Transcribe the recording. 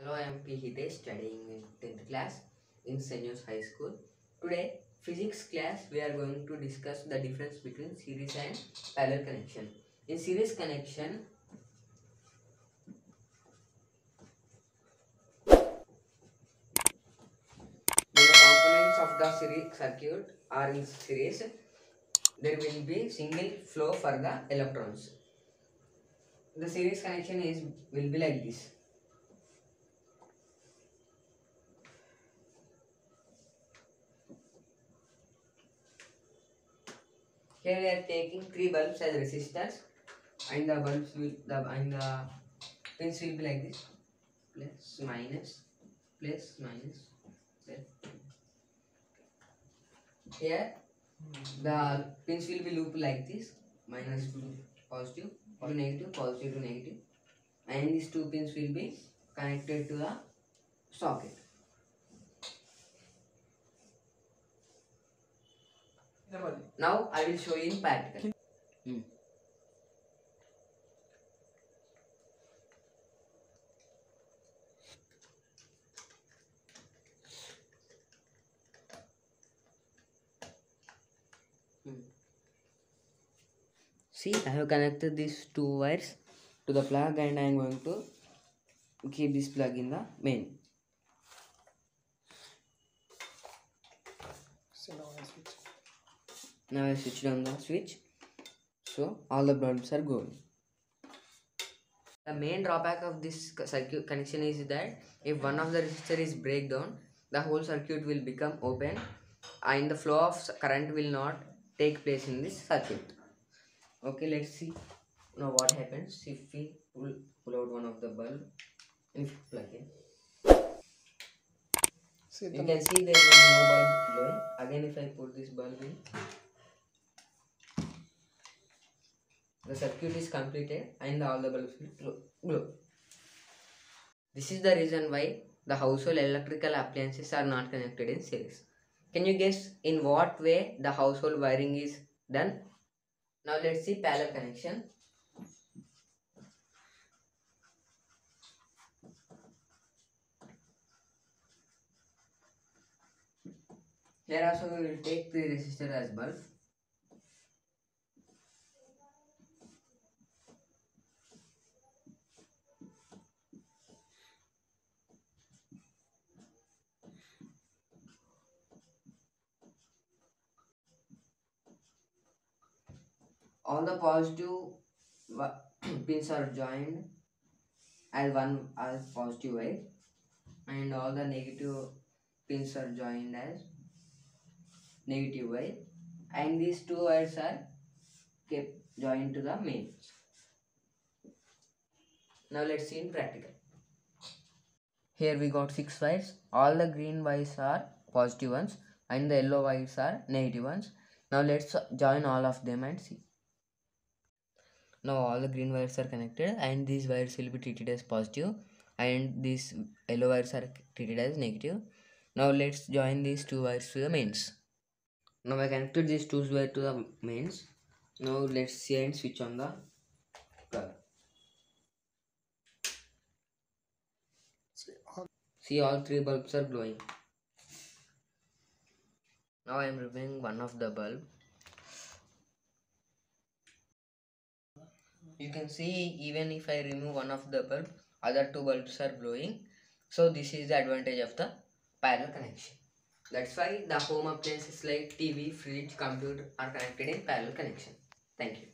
Hello, I am P. Hitesh, studying in 10th class in St. John's High School. Today, physics class, we are going to discuss the difference between series and parallel connection. In series connection, when the components of the series circuit are in series, there will be single flow for the electrons. The series connection will be like this. Here we are taking 3 bulbs as resistors, and the pins will be like this: plus minus, plus minus, plus. Here the pins will be looped like this: minus to positive to negative, positive to negative, and these two pins will be connected to the socket. Now I will show you in practical. See, I have connected these two wires to the plug, and I am going to keep this plug in the main. Now I switched on the switch, so all the bulbs are going. The main drawback of this circuit connection is that if one of the resistor is break down, the whole circuit will become open and the flow of current will not take place in this circuit. Okay, let's see now what happens if we pull out one of the bulb and plug in. You can see there is no bulb glowing. Again, if I put this bulb in, the circuit is completed and all the bulbs will glow. This is the reason why the household electrical appliances are not connected in series. Can you guess in what way the household wiring is done? Now let's see parallel connection. Here also we will take 3 resistor as bulb. All the positive pins are joined as one as positive wire, and all the negative pins are joined as negative wire, and these two wires are kept joined to the mains. Now let's see in practical. Here we got 6 wires. All the green wires are positive ones and the yellow wires are negative ones. Now let's join all of them and see. Now all the green wires are connected and these wires will be treated as positive and these yellow wires are treated as negative. Now let's join these two wires to the mains. Now I connected these two wires to the mains. Now let's see and switch on the plug. See, all 3 bulbs are glowing. Now I am removing one of the bulb. You can see even if I remove one of the bulb, other 2 bulbs are glowing. So this is the advantage of the parallel connection. That's why the home appliances like TV, fridge, computer are connected in parallel connection. Thank you.